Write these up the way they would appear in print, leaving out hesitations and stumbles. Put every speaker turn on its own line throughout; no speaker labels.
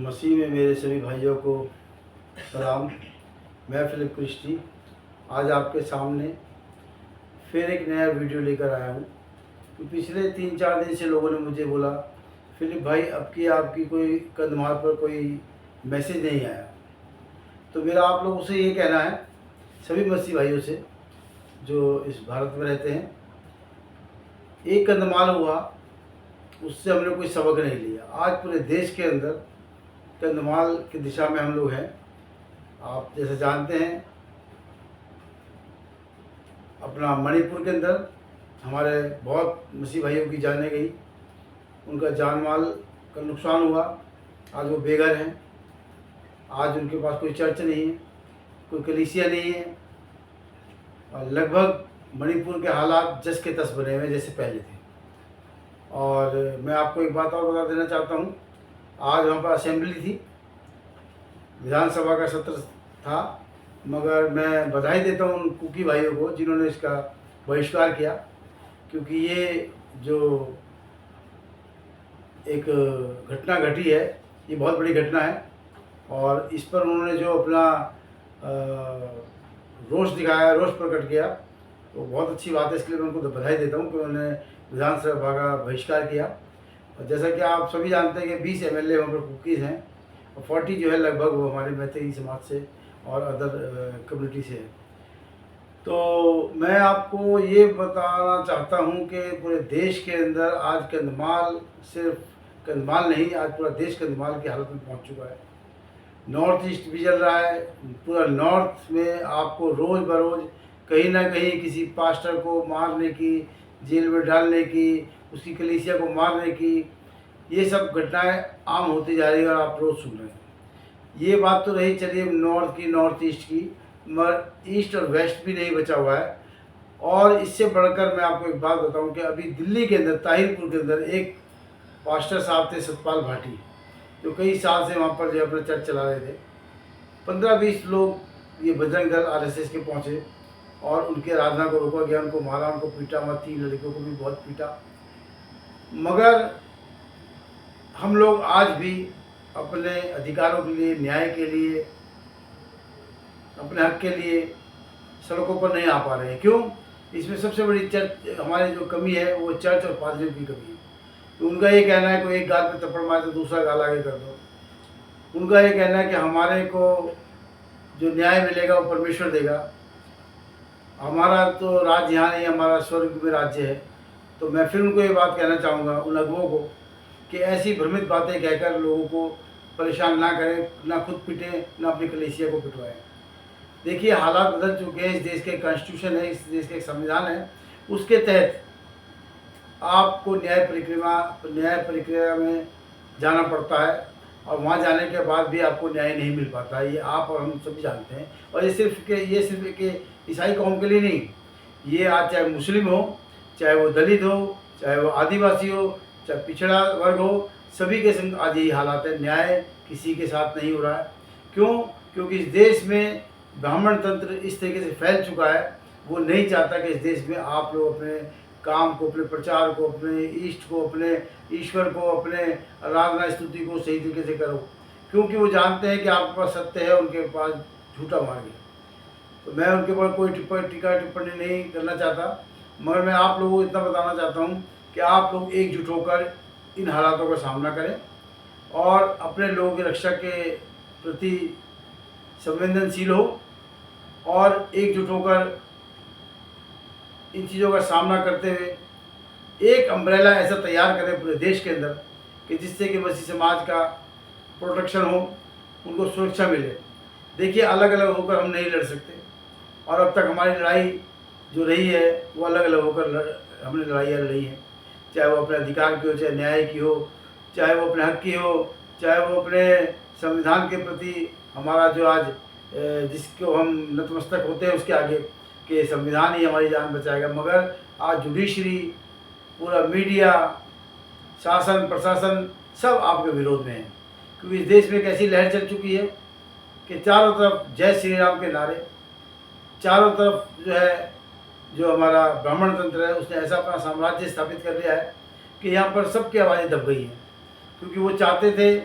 मसीह में मेरे सभी भाइयों को सलाम। मैं फिलिप क्रिस्टी आज आपके सामने फिर एक नया वीडियो लेकर आया हूँ। तो पिछले 3-4 दिन से लोगों ने मुझे बोला, फिलिप भाई अब की आपकी कोई कंधमाल पर कोई मैसेज नहीं आया। तो मेरा आप लोगों से ये कहना है, सभी मसीह भाइयों से जो इस भारत में रहते हैं, एक कंधमाल हुआ उससे हमने कोई सबक नहीं लिया। आज पूरे देश के अंदर कंधमाल की दिशा में हम लोग हैं। आप जैसे जानते हैं, अपना मणिपुर के अंदर हमारे बहुत मसीह भाइयों की जानें गई, उनका जान माल का नुकसान हुआ। आज वो बेघर हैं, आज उनके पास कोई चर्च नहीं है, कोई कलीसिया नहीं है, और लगभग मणिपुर के हालात जस के तस बने हुए जैसे पहले थे। और मैं आपको एक बात और बता देना चाहता हूँ, आज वहाँ पर असेंबली थी, विधानसभा का सत्र था, मगर मैं बधाई देता हूँ उन कुकी भाइयों को जिन्होंने इसका बहिष्कार किया, क्योंकि ये जो एक घटना घटी है ये बहुत बड़ी घटना है। और इस पर उन्होंने जो अपना रोष दिखाया, रोष प्रकट किया, तो बहुत अच्छी बात है। इसके लिए मैं उनको बधाई देता हूँ कि उन्होंने विधानसभा का बहिष्कार किया। और जैसा कि आप सभी जानते हैं कि 20 MLA वहाँ पर कुकीज़ हैं और 40 जो है लगभग वो हमारे मैत्री समाज से और अदर कम्युनिटी से है। तो मैं आपको ये बताना चाहता हूँ कि पूरे देश के अंदर आज कंधमाल, सिर्फ कंधमाल नहीं, आज पूरा देश कंधमाल की हालत में पहुँच चुका है। नॉर्थ ईस्ट भी चल रहा है, पूरा नॉर्थ में आपको रोज़ बरोज़ कहीं ना कहीं किसी पास्टर को मारने की, जेल में डालने की, उसकी कलीसिया को मारने की, ये सब घटनाएं आम होती जा रही है और आप रोज़ सुन रहे हैं। ये बात तो रही चलिए नॉर्थ की, नॉर्थ ईस्ट की, मगर ईस्ट और वेस्ट भी नहीं बचा हुआ है। और इससे बढ़कर मैं आपको एक बात बताऊं कि अभी दिल्ली के अंदर, ताहिरपुर के अंदर एक पास्टर साहब थे, सतपाल भाटी, जो कई साल से वहाँ पर जो अपना चर्च चला रहे थे। 15-20 लोग ये बजरंग दल RSS के पहुँचे और उनके आराधना को रोका गया, उनको मारा, उनको पीटा, वहाँ 3 लड़कियों को भी बहुत पीटा। मगर हम लोग आज भी अपने अधिकारों के लिए, न्याय के लिए, अपने हक के लिए सड़कों पर नहीं आ पा रहे हैं। क्यों? इसमें सबसे बड़ी चर्च हमारी जो कमी है वो चर्च और पादरियों की कमी है। तो उनका ये कहना है कोई एक गाल पे थप्पड़ मारे तो दूसरा गाल आगे कर दो। उनका ये कहना है कि हमारे को जो न्याय मिलेगा वो परमेश्वर देगा, हमारा तो राज्य यहाँ नहीं, हमारा स्वर्ग में राज्य है। तो मैं फिर उनको ये बात कहना चाहूँगा उन अगुओं को कि ऐसी भ्रमित बातें कहकर लोगों को परेशान ना करें, ना खुद पिटें, ना अपनी कलीसिया को पिटवाएं। देखिए हालात बदल चुके हैं, इस देश के कॉन्स्टिट्यूशन है, इस देश के संविधान है, उसके तहत आपको न्याय प्रक्रिया में जाना पड़ता है और वहाँ जाने के बाद भी आपको न्याय नहीं मिल पाता है। ये आप और हम सभी जानते हैं। और ये सिर्फ के ईसाई कौम के लिए नहीं, ये आज चाहे मुस्लिम हो, चाहे वो दलित हो, चाहे वो आदिवासी हो, चाहे पिछड़ा वर्ग हो, सभी के संग आज यही हालात है। न्याय किसी के साथ नहीं हो रहा है। क्यों? क्योंकि इस देश में ब्राह्मण तंत्र इस तरीके से फैल चुका है, वो नहीं चाहता कि इस देश में आप लोग अपने काम को, अपने प्रचार को, अपने इष्ट को, अपने ईश्वर को, अपने आराधना स्तुति को सही तरीके से करो, क्योंकि वो जानते हैं कि आपके पास सत्य है, उनके पास झूठा मार्ग है। तो मैं उनके ऊपर कोई टिप्पणी नहीं करना चाहता, मगर मैं आप लोगों को इतना बताना चाहता हूँ कि आप लोग एकजुट होकर इन हालातों का सामना करें और अपने लोगों की रक्षा के प्रति संवेदनशील हो और एकजुट होकर इन चीज़ों का सामना करते हुए एक अम्ब्रेला ऐसा तैयार करें पूरे देश के अंदर कि जिससे कि मसीह समाज का प्रोटेक्शन हो, उनको सुरक्षा मिले। देखिए अलग अलग होकर हम नहीं लड़ सकते, और अब तक हमारी लड़ाई जो रही है वो अलग अलग होकर हमने लड़ाइयाँ लड़ी हैं, चाहे वो अपने अधिकार की हो, चाहे न्याय की हो, चाहे वो अपने हक की हो, चाहे वो अपने संविधान के प्रति हमारा जो आज जिसको हम नतमस्तक होते हैं उसके आगे कि संविधान ही हमारी जान बचाएगा। मगर आज जुडिशरी, पूरा मीडिया, शासन, प्रशासन सब आपके विरोध में है, क्योंकि इस देश में एक ऐसी लहर चल चुकी है कि चारों तरफ जय श्री राम के नारे, चारों तरफ जो है जो हमारा ब्राह्मण तंत्र है उसने ऐसा अपना साम्राज्य स्थापित कर लिया है कि यहाँ पर सबकी आवाज़ें दब गई हैं। क्योंकि वो चाहते थे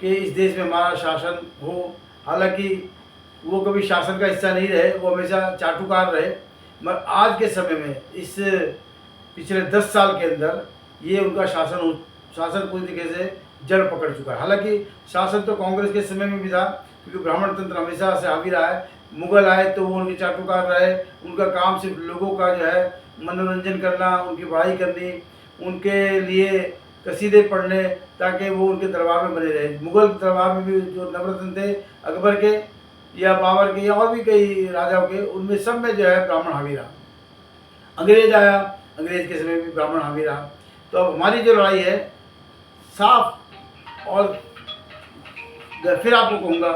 कि इस देश में हमारा शासन हो। हालांकि वो कभी शासन का हिस्सा नहीं रहे, वो हमेशा चाटुकार रहे, मगर आज के समय में इस पिछले 10 साल के अंदर ये उनका शासन पूरी तरीके से जड़ पकड़ चुका है। हालांकि शासन तो कांग्रेस के समय में भी था, क्योंकि ब्राह्मण तंत्र हमेशा से हावी रहा है। मुगल आए तो वो उनके चाटुकार रहे, उनका काम सिर्फ लोगों का जो है मनोरंजन करना, उनकी पढ़ाई करनी, उनके लिए कसीदे पढ़ने, ताकि वो उनके दरबार में बने रहे। मुगल दरबार में भी जो नवरत्न थे अकबर के या बाबर के या और भी कई राजाओं के, उनमें सब में जो है ब्राह्मण हावी रहा। अंग्रेज आया, अंग्रेज के समय भी ब्राह्मण हावी रहा। तो अब हमारी जो लड़ाई है साफ, और फिर आपको कहूँगा,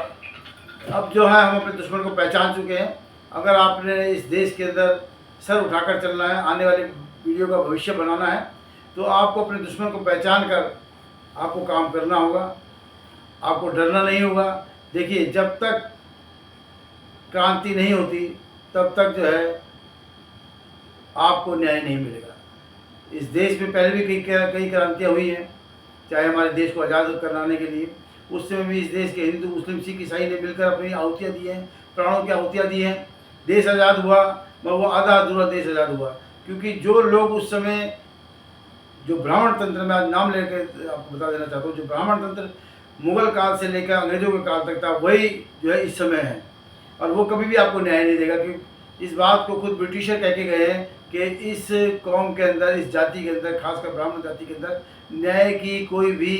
अब जो है हम अपने दुश्मन को पहचान चुके हैं। अगर आपने इस देश के अंदर सर उठाकर चलना है, आने वाली पीढ़ियों का भविष्य बनाना है, तो आपको अपने दुश्मन को पहचान कर आपको काम करना होगा, आपको डरना नहीं होगा। देखिए, जब तक क्रांति नहीं होती तब तक जो है आपको न्याय नहीं मिलेगा। इस देश में पहले भी कई क्रांतियाँ हुई हैं, चाहे हमारे देश को आज़ाद कराने के लिए। उस समय भी इस देश के हिंदू, मुस्लिम, सिख, ईसाई ने मिलकर अपनी आहुतियाँ दी हैं, प्राणों की आहुतियाँ दी हैं। देश आज़ाद हुआ, मगर वो आधा अधूरा देश आज़ाद हुआ, क्योंकि जो लोग उस समय, जो ब्राह्मण तंत्र में आज नाम लेकर आपको बता देना चाहता हूँ, जो ब्राह्मण तंत्र मुगल काल से लेकर अंग्रेजों के काल तक था, वही जो है इस समय है। और वो कभी भी आपको न्याय नहीं देगा, क्योंकि इस बात को खुद ब्रिटिशर कह के गए हैं कि इस कौम के अंदर, इस जाति के अंदर, खासकर ब्राह्मण जाति के अंदर न्याय की कोई भी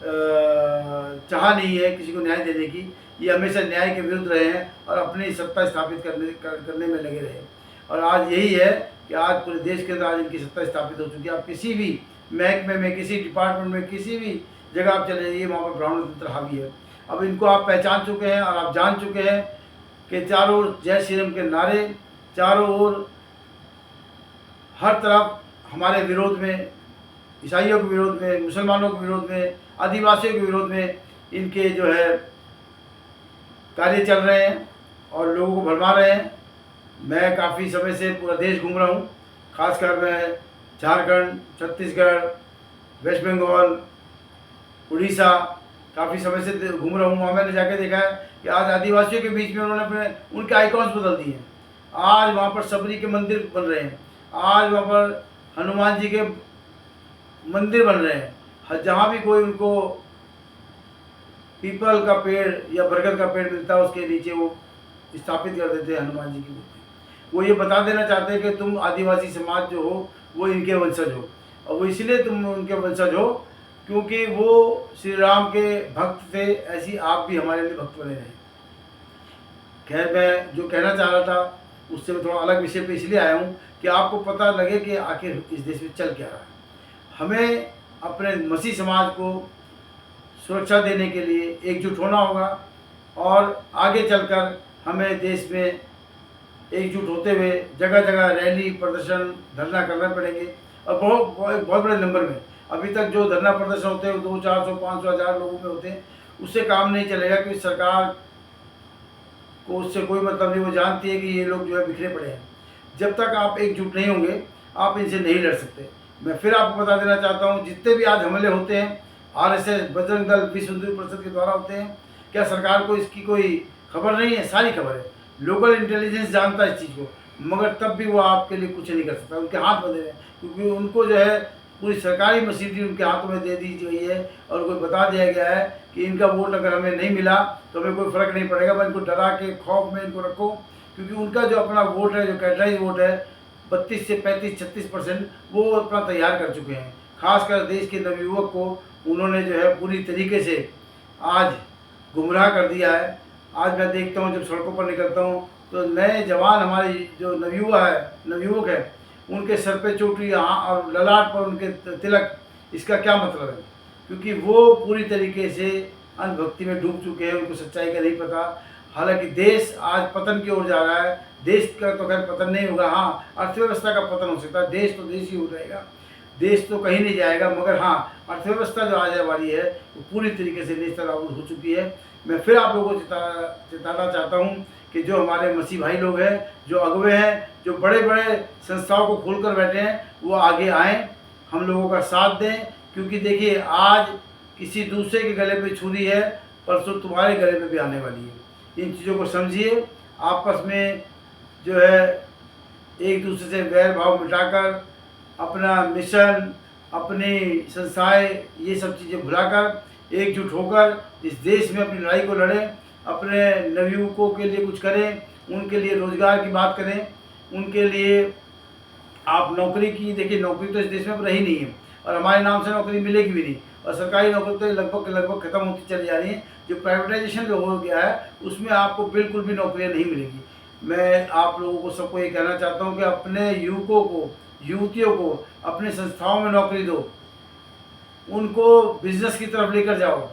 चाह नहीं है किसी को न्याय देने की। ये हमेशा न्याय के विरुद्ध रहे हैं और अपनी सत्ता स्थापित करने में लगे रहे। और आज यही है कि आज पूरे देश के अंदर आज इनकी सत्ता स्थापित हो चुकी है। आप किसी भी महकमे में, किसी डिपार्टमेंट में, किसी भी जगह आप चले जाइए, वहाँ पर ब्राह्मण तंत्र हावी है। अब इनको आप पहचान चुके हैं और आप जान चुके हैं कि चारों ओर जय श्री राम के नारे, चारों ओर हर तरफ हमारे विरोध में, ईसाइयों के विरोध में, मुसलमानों के विरोध में, आदिवासियों के विरोध में इनके जो है कार्य चल रहे हैं और लोगों को भरमा रहे हैं। मैं काफ़ी समय से पूरा देश घूम रहा हूँ, खासकर मैं झारखंड, छत्तीसगढ़, वेस्ट बंगाल, उड़ीसा काफ़ी समय से घूम रहा हूँ। वहाँ मैंने जाके देखा है कि आज आदिवासियों के बीच में उन्होंने अपने उनके आइकॉन्स बदल दिए हैं। आज वहाँ पर सबरी के मंदिर बन रहे हैं, आज वहाँ पर हनुमान जी के मंदिर बन रहे हैं। जहाँ भी कोई उनको पीपल का पेड़ या बरगद का पेड़ मिलता है, उसके नीचे वो स्थापित कर देते हैं हनुमान जी की मूर्ति। वो ये बता देना चाहते हैं कि तुम आदिवासी समाज जो हो वो इनके वंशज हो, और वो इसलिए तुम उनके वंशज हो क्योंकि वो श्री राम के भक्त थे, ऐसी आप भी हमारे लिए भक्त बने रहे। खैर, मैं जो कहना चाह रहा था उससे मैं थोड़ा अलग विषय पे इसलिए आया हूँ कि आपको पता लगे कि आखिर इस देश में चल क्या रहा है। हमें अपने मसीह समाज को सुरक्षा देने के लिए एकजुट होना होगा, और आगे चलकर हमें देश में एकजुट होते हुए जगह जगह रैली, प्रदर्शन, धरना करना पड़ेंगे, और बहुत बड़े नंबर में। अभी तक जो धरना प्रदर्शन होते हैं 200, 400, 500, 1000 लोगों में होते हैं, उससे काम नहीं चलेगा, क्योंकि सरकार को उससे कोई मतलब नहीं। वो जानती है कि ये लोग जो है बिखरे पड़े हैं। जब तक आप एकजुट नहीं होंगे, आप इनसे नहीं लड़ सकते। मैं फिर आपको बता देना चाहता हूँ, जितने भी आज हमले होते हैं RSS, बजरंग दल, विश्व हिंदू परिषद के द्वारा होते हैं, क्या सरकार को इसकी कोई खबर नहीं है? सारी खबर है। लोकल इंटेलिजेंस जानता है इस चीज़ को, मगर तब भी वो आपके लिए कुछ नहीं कर सकता। उनके हाथ बंधे हैं, क्योंकि उनको जो है पूरी सरकारी मशीनरी उनके हाथों में दे दी गई है, और उनको बता दिया गया है कि इनका वोट अगर हमें नहीं मिला तो हमें कोई फ़र्क नहीं पड़ेगा। मैं इनको डरा के खौफ में इनको रखो, क्योंकि उनका जो अपना वोट है, जो कैटराइज वोट है, 32 से 35-36% वो अपना तैयार कर चुके हैं। खासकर देश के नवयुवक को उन्होंने जो है पूरी तरीके से आज गुमराह कर दिया है। आज मैं देखता हूँ, जब सड़कों पर निकलता हूँ, तो नए जवान हमारे जो नवयुवक है, उनके सर पे चोटी और ललाट पर उनके तिलक, इसका क्या मतलब है? क्योंकि वो पूरी तरीके से अंधभक्ति में डूब चुके हैं, उनको सच्चाई का नहीं पता। हालांकि देश आज पतन की ओर जा रहा है। देश का तो खैर पतन नहीं होगा, हाँ अर्थव्यवस्था का पतन हो सकता है। देश तो देश ही हो जाएगा, देश तो कहीं नहीं जाएगा, मगर हाँ अर्थव्यवस्था जो आज वाली है वो पूरी तरीके से नेस्तनाबूद हो चुकी है। मैं फिर आप लोगों को चेताना चाहता हूँ कि जो हमारे मसीह भाई लोग हैं, जो अगुवे हैं, जो बड़े बड़े संस्थाओं को खोल कर बैठे हैं, वो आगे आएँ, हम लोगों का साथ दें। क्योंकि देखिए, आज किसी दूसरे के गले पे छुरी है, परसों तुम्हारे गले पे भी आने वाली है। इन चीज़ों को समझिए, आपस में जो है एक दूसरे से वैर भाव मिटाकर अपना मिशन, अपनी संस्थाएं, ये सब चीज़ें भुलाकर एकजुट होकर इस देश में अपनी लड़ाई को लड़ें, अपने नवयुवकों के लिए कुछ करें, उनके लिए रोज़गार की बात करें, उनके लिए आप नौकरी की, देखिए नौकरी तो इस देश में अब रही नहीं है और हमारे नाम से नौकरी मिलेगी भी नहीं, और सरकारी नौकरी तो लगभग ख़त्म होती चली जा रही है। जो प्राइवेटाइजेशन जो हो गया है उसमें आपको बिल्कुल भी नौकरियां नहीं मिलेगी। मैं आप लोगों को सबको ये कहना चाहता हूँ कि अपने युवकों को, युवतियों को अपने संस्थाओं में नौकरी दो, उनको बिजनेस की तरफ लेकर जाओ।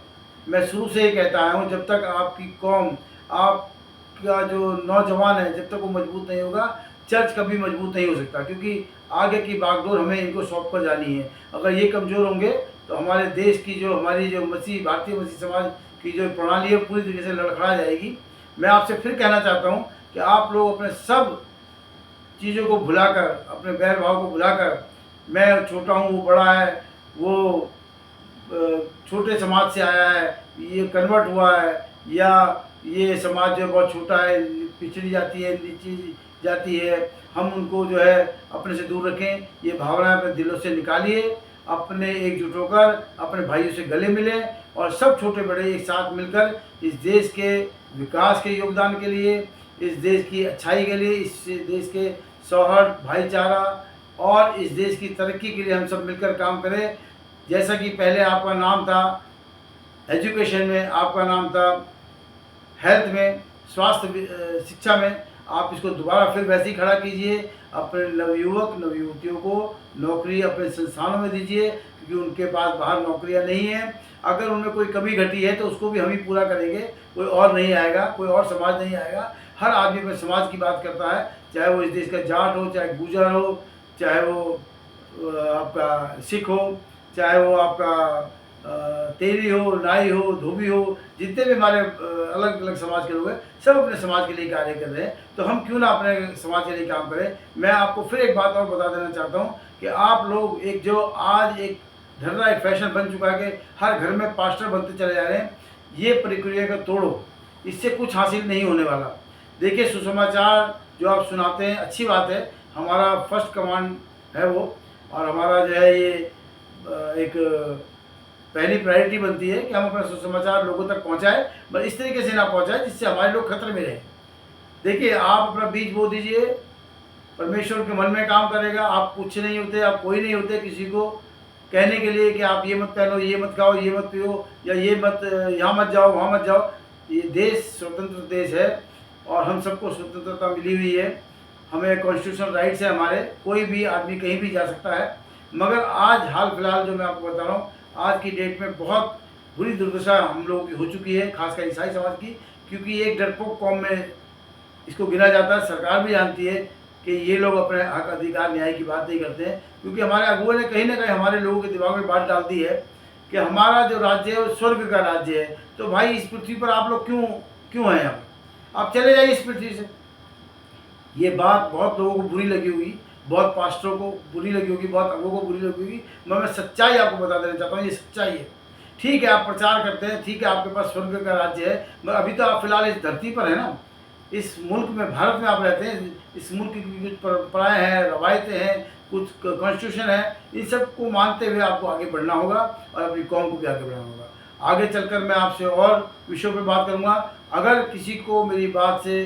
मैं शुरू से ही कहता आया हूँ, जब तक आपकी कौम, आपका जो नौजवान है, जब तक वो मजबूत नहीं होगा, चर्च कभी मजबूत नहीं हो सकता, क्योंकि आगे की बागडोर हमें इनको सौंप कर जानी है। अगर ये कमज़ोर होंगे तो हमारे देश की जो, हमारी जो भारतीय मसीह समाज की जो प्रणाली है पूरी तरीके से लड़खड़ा जाएगी। मैं आपसे फिर कहना चाहता हूँ कि आप लोग अपने सब चीज़ों को भुलाकर, अपने बैर भाव को भुलाकर, मैं छोटा हूँ वो बड़ा है, वो छोटे समाज से आया है, ये कन्वर्ट हुआ है, या ये समाज जो बहुत छोटा है, पिछड़ी जाती है, नीची जाती है, हम उनको जो है अपने से दूर रखें। ये भावनाएं अपने दिलों से निकालिए, अपने एकजुट होकर अपने भाइयों से गले मिलें और सब छोटे बड़े एक साथ मिलकर इस देश के विकास के योगदान के लिए, इस देश की अच्छाई के लिए, इस देश के सौहार्द, भाईचारा और इस देश की तरक्की के लिए हम सब मिलकर काम करें। जैसा कि पहले आपका नाम था एजुकेशन में, आपका नाम था हेल्थ में, स्वास्थ्य शिक्षा में, आप इसको दोबारा फिर वैसे ही खड़ा कीजिए। अपने नवयुवक नवयुवतियों को नौकरी अपने संस्थानों में दीजिए, क्योंकि उनके पास बाहर नौकरियां नहीं हैं। अगर उनमें कोई कमी घटी है तो उसको भी हम ही पूरा करेंगे, कोई और नहीं आएगा, कोई और समाज नहीं आएगा। हर आदमी अपने समाज की बात करता है, चाहे वो इस देश का जाट हो, चाहे गुजर हो, चाहे वो आपका सिख हो, चाहे वो आपका तेली हो, नाई हो, धोबी हो, जितने भी हमारे अलग अलग समाज के लोग हैं, सब अपने समाज के लिए कार्य कर रहे हैं। तो हम क्यों ना अपने समाज के लिए काम करें। मैं आपको फिर एक बात और बता देना चाहता हूँ कि आप लोग एक जो आज एक धर्रा, एक फैशन बन चुका है कि हर घर में पास्टर बनते चले जा रहे हैं, ये प्रक्रिया का तोड़ो, इससे कुछ हासिल नहीं होने वाला। देखिए, सुसमाचार जो आप सुनाते हैं अच्छी बात है, हमारा फर्स्ट कमांड है वो, और हमारा जो है ये एक पहली प्रायोरिटी बनती है कि हम अपना सुसमाचार लोगों तक पहुंचाएं, पर इस तरीके से ना पहुंचाएं जिससे हमारे लोग खतरे में रहें। देखिए, आप अपना बीज बो दीजिए, परमेश्वर के मन में काम करेगा। आप कुछ नहीं होते, आप कोई नहीं होते किसी को कहने के लिए कि आप ये मत पहनो, ये मत खाओ, ये मत पियो, या ये मत, यहाँ मत जाओ, वहाँ मत जाओ। ये देश स्वतंत्र देश है और हम सबको स्वतंत्रता मिली हुई है, हमें कॉन्स्टिट्यूशनल राइट्स है हमारे, कोई भी आदमी कहीं भी जा सकता है। मगर आज हाल फिलहाल जो मैं आपको बता रहा हूँ, आज की डेट में बहुत बुरी दुर्दशा हम लोगों की हो चुकी है, खासकर ईसाई समाज की, क्योंकि एक डरपोक कौम में इसको गिना जाता है। सरकार भी जानती है कि ये लोग अपने हक, अधिकार, न्याय की बात नहीं करते हैं, क्योंकि हमारे अगुओं ने कहीं ना कहीं हमारे लोगों के दिमाग में बात डाल दी है कि हमारा जो राज्य है वो स्वर्ग का राज्य है। तो भाई, इस पृथ्वी पर आप लोग क्यों हैं? आप चले जाइए इस पृथ्वी से। ये बात बहुत लोगों को बुरी लगी होगी, बहुत पास्टरों को बुरी लगी होगी, बहुत अगुओं को बुरी लगी होगी, मैं सच्चाई आपको बता देना चाहता हूँ, ये सच्चाई है। ठीक है, आप प्रचार करते हैं, ठीक है, आपके पास स्वर्ग का राज्य है, मगर अभी तो आप फिलहाल इस धरती पर है ना, इस मुल्क में, भारत में आप रहते हैं। इस मुल्क की कुछ परंपराएं हैं, रवायतें हैं, कुछ कॉन्स्टिट्यूशन है, इन सब को मानते हुए आपको आगे बढ़ना होगा और अपनी कौम को भी आगे बढ़ाना होगा। आगे चलकर मैं आपसे और विषयों पर बात करूँगा। अगर किसी को मेरी बात से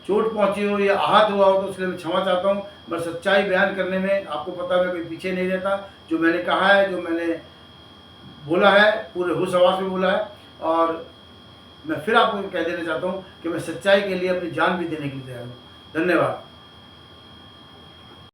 चोट पहुंची हो या आहत हुआ हो तो उसके लिए मैं क्षमा चाहता हूं। मैं सच्चाई बयान करने में, आपको पता है, मैं कोई पीछे नहीं रहता। जो मैंने कहा है, जो मैंने बोला है, पूरे होश हवास में बोला है, और मैं फिर आपको कह देना चाहता हूं कि मैं सच्चाई के लिए अपनी जान भी देने के लिए तैयार हूँ। धन्यवाद।